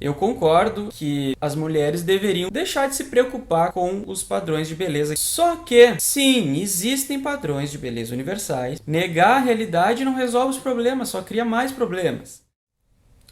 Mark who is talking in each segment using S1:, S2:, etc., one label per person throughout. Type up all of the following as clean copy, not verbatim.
S1: Eu concordo que as mulheres deveriam deixar de se preocupar com os padrões de beleza. Só que, sim, existem padrões de beleza universais. Negar a realidade não resolve os problemas, só cria mais problemas.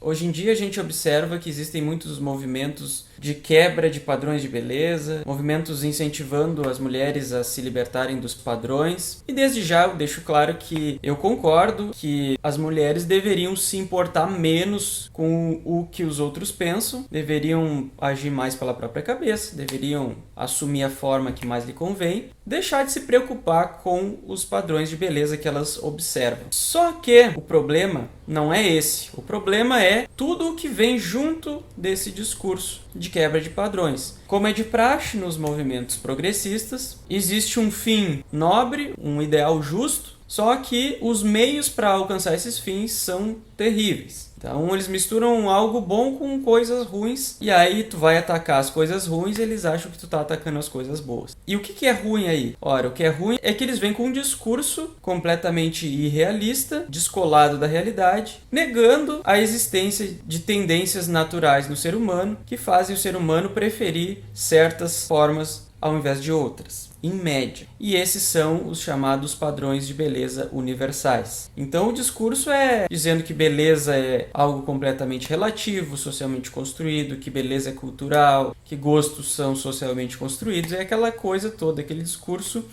S1: Hoje em dia a gente observa que existem muitos movimentos de quebra de padrões de beleza, movimentos incentivando as mulheres a se libertarem dos padrões. E desde já eu deixo claro que eu concordo que as mulheres deveriam se importar menos com o que os outros pensam, deveriam agir mais pela própria cabeça, deveriam assumir a forma que mais lhe convém, deixar de se preocupar com os padrões de beleza que elas observam. Só que o problema não é esse. O problema é tudo o que vem junto desse discurso de quebra de padrões. Como é de praxe nos movimentos progressistas, existe um fim nobre, um ideal justo, só que os meios para alcançar esses fins são terríveis. Então eles misturam algo bom com coisas ruins, e aí tu vai atacar as coisas ruins e eles acham que tu tá atacando as coisas boas. E o que é ruim aí? Ora, o que é ruim é que eles vêm com um discurso completamente irrealista, descolado da realidade, negando a existência de tendências naturais no ser humano que fazem o ser humano preferir certas formas ao invés de outras, em média. E esses são os chamados padrões de beleza universais. Então o discurso é dizendo que beleza é algo completamente relativo, socialmente construído, que beleza é cultural, que gostos são socialmente construídos, é aquela coisa toda, aquele discurso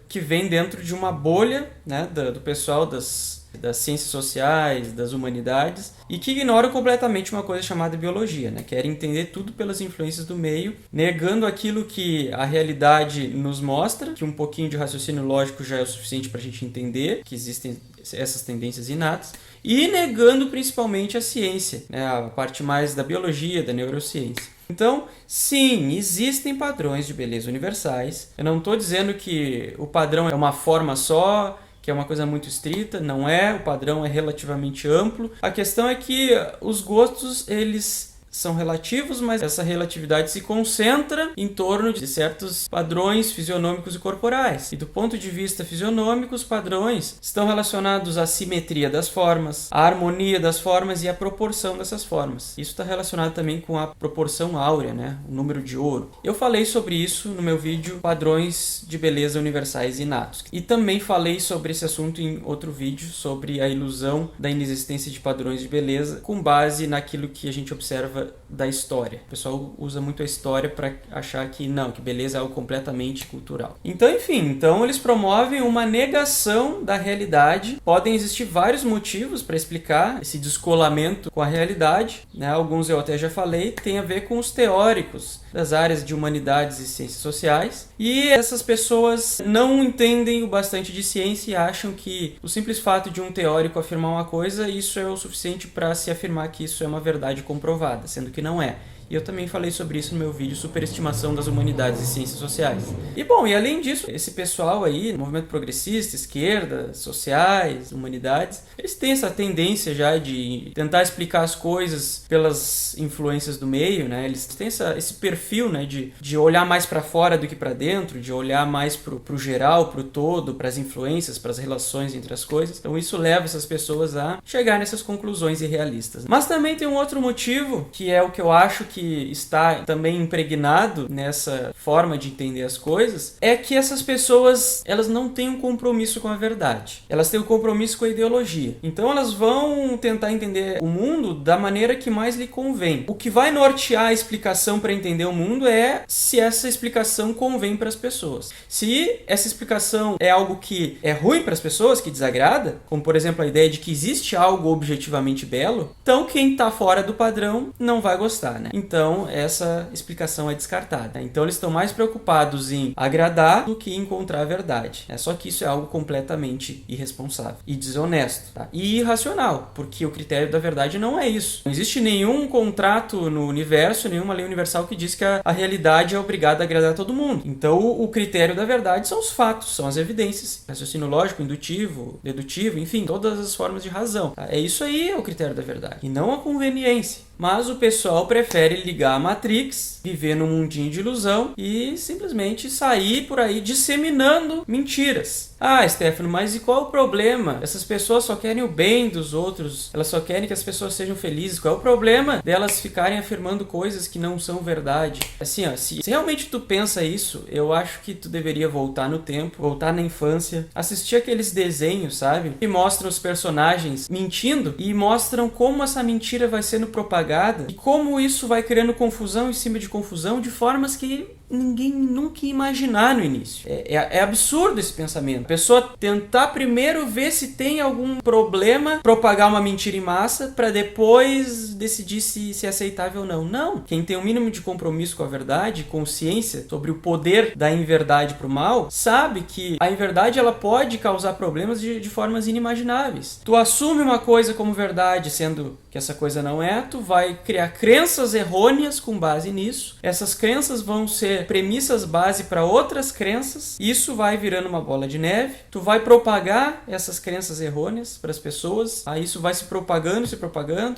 S1: que vem dentro de uma bolha, né, do pessoal das ciências sociais, das humanidades, e que ignoram completamente uma coisa chamada biologia, né? Querem entender tudo pelas influências do meio, negando aquilo que a realidade nos mostra, que um pouquinho de raciocínio lógico já é o suficiente para a gente entender que existem essas tendências inatas, e negando principalmente a ciência, né? A parte mais da biologia, da neurociência. Então, sim, existem padrões de beleza universais. Eu não estou dizendo que o padrão é uma forma só, que é uma coisa muito estrita, não é, o padrão é relativamente amplo. A questão é que os gostos, eles são relativos, mas essa relatividade se concentra em torno de certos padrões fisionômicos e corporais. E do ponto de vista fisionômico, os padrões estão relacionados à simetria das formas, à harmonia das formas e à proporção dessas formas. Isso está relacionado também com a proporção áurea, né? O número de ouro. Eu falei sobre isso no meu vídeo Padrões de Beleza Universais Inatos. E também falei sobre esse assunto em outro vídeo sobre a ilusão da inexistência de padrões de beleza com base naquilo que a gente observa da história. O pessoal usa muito a história para achar que não, que beleza é algo completamente cultural. Então, enfim, eles promovem uma negação da realidade. Podem existir vários motivos para explicar esse descolamento com a realidade, né? Alguns eu até já falei, tem a ver com os teóricos das áreas de humanidades e ciências sociais. E essas pessoas não entendem o bastante de ciência e acham que o simples fato de um teórico afirmar uma coisa, isso é o suficiente para se afirmar que isso é uma verdade comprovada, sendo que não é. E eu também falei sobre isso no meu vídeo Superestimação das Humanidades e Ciências Sociais. E bom, e além disso, esse pessoal aí, movimento progressista, esquerda, sociais, humanidades, eles têm essa tendência já de tentar explicar as coisas pelas influências do meio, né? Eles têm esse perfil, né, de olhar mais para fora do que para dentro, de olhar mais pro geral, pro todo, para as influências, para as relações entre as coisas. Então isso leva essas pessoas a chegar nessas conclusões irrealistas. Mas também tem um outro motivo, que é o que eu acho que está também impregnado nessa forma de entender as coisas, é que essas pessoas, elas não têm um compromisso com a verdade. Elas têm um compromisso com a ideologia. Então elas vão tentar entender o mundo da maneira que mais lhe convém. O que vai nortear a explicação para entender o mundo é se essa explicação convém para as pessoas. Se essa explicação é algo que é ruim para as pessoas, que desagrada, como por exemplo a ideia de que existe algo objetivamente belo, então quem está fora do padrão não vai gostar, né? Então essa explicação é descartada. Então eles estão mais preocupados em agradar do que em encontrar a verdade. Só que isso é algo completamente irresponsável e desonesto, tá? E irracional, porque o critério da verdade não é isso. Não existe nenhum contrato no universo, nenhuma lei universal que diz que a realidade é obrigada a agradar a todo mundo. Então o critério da verdade são os fatos, são as evidências. Raciocínio lógico, indutivo, dedutivo, enfim, todas as formas de razão. Tá? É isso aí o critério da verdade. E não a conveniência. Mas o pessoal prefere ligar a Matrix, viver num mundinho de ilusão e simplesmente sair por aí disseminando mentiras. Ah, Stefano, mas e qual o problema? Essas pessoas só querem o bem dos outros, elas só querem que as pessoas sejam felizes. Qual é o problema delas ficarem afirmando coisas que não são verdade? Assim, ó, se realmente tu pensa isso, eu acho que tu deveria voltar no tempo, voltar na infância, assistir aqueles desenhos, sabe? Que mostram os personagens mentindo e mostram como essa mentira vai sendo propagada e como isso vai criando confusão em cima de confusão de formas que ninguém nunca ia imaginar no início. É absurdo esse pensamento. A pessoa tentar primeiro ver se tem algum problema, propagar uma mentira em massa, para depois decidir se é aceitável ou não. Não. Quem tem um mínimo de compromisso com a verdade, consciência sobre o poder da inverdade para o mal, sabe que a inverdade ela pode causar problemas de formas inimagináveis. Tu assume uma coisa como verdade, sendo que essa coisa não é, tu vai criar crenças errôneas com base nisso. Essas crenças vão ser premissas base para outras crenças. Isso vai virando uma bola de neve. Tu vai propagar essas crenças errôneas para as pessoas. Aí isso vai se propagando.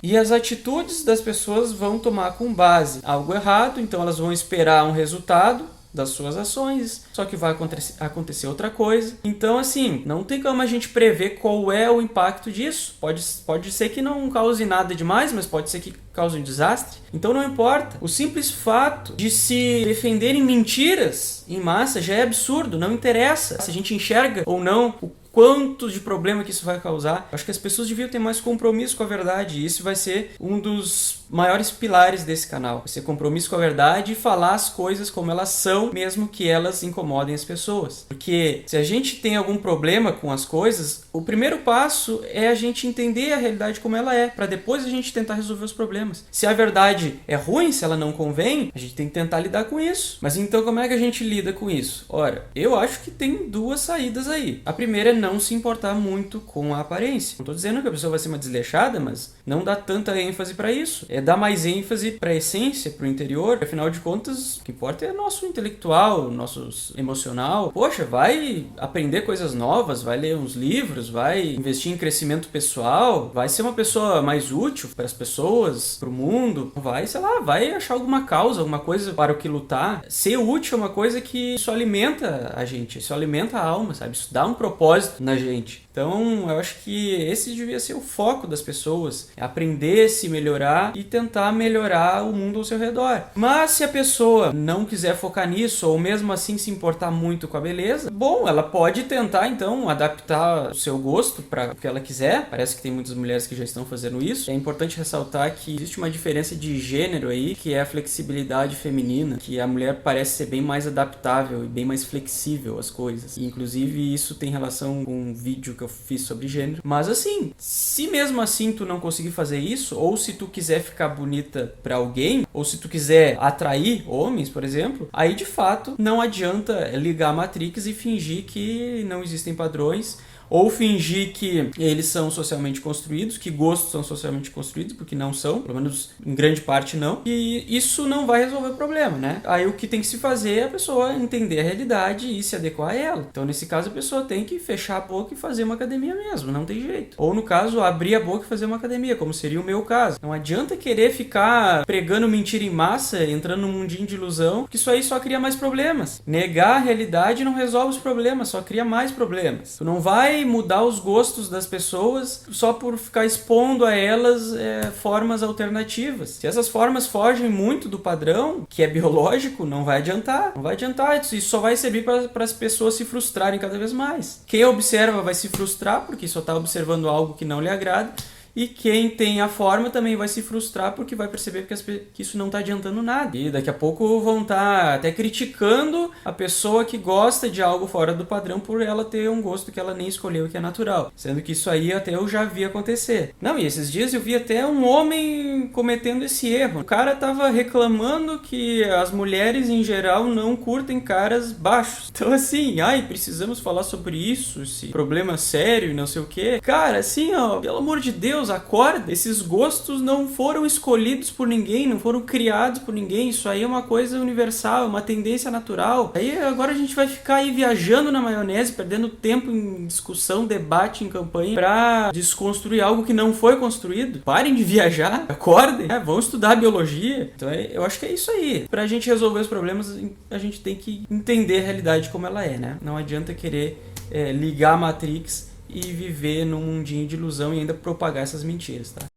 S1: E as atitudes das pessoas vão tomar com base algo errado. Então elas vão esperar um resultado das suas ações, só que vai acontecer outra coisa. Então, assim, não tem como a gente prever qual é o impacto disso. Pode ser que não cause nada demais, mas pode ser que cause um desastre. Então não importa. O simples fato de se defenderem mentiras em massa já é absurdo, não interessa se a gente enxerga ou não o quanto de problema que isso vai causar. Acho que as pessoas deviam ter mais compromisso com a verdade, e isso vai ser um dos maiores pilares desse canal. Vai ser compromisso com a verdade e falar as coisas como elas são, mesmo que elas incomodem as pessoas. Porque se a gente tem algum problema com as coisas, o primeiro passo é a gente entender a realidade como ela é, para depois a gente tentar resolver os problemas. Se a verdade é ruim, se ela não convém, a gente tem que tentar lidar com isso. Mas então como é que a gente lida com isso? Ora, eu acho que tem duas saídas aí. A primeira é não se importar muito com a aparência. Não estou dizendo que a pessoa vai ser uma desleixada, mas não dá tanta ênfase para isso. É dar mais ênfase para a essência, para o interior. Afinal de contas, o que importa é nosso intelectual, nosso emocional. Poxa, vai aprender coisas novas, vai ler uns livros, vai investir em crescimento pessoal, vai ser uma pessoa mais útil para as pessoas, para o mundo, vai, sei lá, vai achar alguma causa, alguma coisa para o que lutar. Ser útil é uma coisa que isso alimenta a gente, isso alimenta a alma, sabe? Isso dá um propósito na gente. Então, eu acho que esse devia ser o foco das pessoas, é aprender, se melhorar e tentar melhorar o mundo ao seu redor. Mas se a pessoa não quiser focar nisso, ou mesmo assim se importar muito com a beleza, bom, ela pode tentar então adaptar o seu gosto para o que ela quiser. Parece que tem muitas mulheres que já estão fazendo isso. É importante ressaltar que existe uma diferença de gênero aí, que é a flexibilidade feminina, que a mulher parece ser bem mais adaptável e bem mais flexível às coisas. E, inclusive, isso tem relação com um vídeo que eu fiz sobre gênero. Mas assim, se mesmo assim tu não conseguir fazer isso, ou se tu quiser ficar bonita pra alguém, ou se tu quiser atrair homens, por exemplo, aí de fato não adianta ligar a Matrix e fingir que não existem padrões, ou fingir que eles são socialmente construídos, que gostos são socialmente construídos, porque não são, pelo menos em grande parte não, e isso não vai resolver o problema, né? Aí o que tem que se fazer é a pessoa entender a realidade e se adequar a ela. Então, nesse caso, a pessoa tem que fechar a boca e fazer uma academia mesmo, não tem jeito. Ou, no caso, abrir a boca e fazer uma academia, como seria o meu caso. Não adianta querer ficar pregando mentira em massa, entrando num mundinho de ilusão, que isso aí só cria mais problemas. Negar a realidade não resolve os problemas, só cria mais problemas. Tu não vai mudar os gostos das pessoas só por ficar expondo a elas formas alternativas. Se essas formas fogem muito do padrão, que é biológico, não vai adiantar. Não vai adiantar, isso só vai servir para as pessoas se frustrarem cada vez mais. Quem observa vai se frustrar porque só está observando algo que não lhe agrada. E quem tem a forma também vai se frustrar porque vai perceber que isso não está adiantando nada. E daqui a pouco vão estar até criticando a pessoa que gosta de algo fora do padrão por ela ter um gosto que ela nem escolheu, que é natural. Sendo que isso aí até eu já vi acontecer. Não, e esses dias eu vi até um homem cometendo esse erro. O cara tava reclamando que as mulheres em geral não curtem caras baixos. Então assim, precisamos falar sobre isso, esse problema sério e não sei o quê. Cara, assim, ó, pelo amor de Deus, Deus, acorda! Esses gostos não foram escolhidos por ninguém, não foram criados por ninguém, isso aí é uma coisa universal, uma tendência natural. Aí agora a gente vai ficar aí viajando na maionese, perdendo tempo em discussão, debate, em campanha, pra desconstruir algo que não foi construído. Parem de viajar, acordem, vão estudar biologia. Então eu acho que é isso aí. Pra gente resolver os problemas, a gente tem que entender a realidade como ela é, né? Não adianta querer ligar a Matrix e viver num mundinho de ilusão e ainda propagar essas mentiras, tá?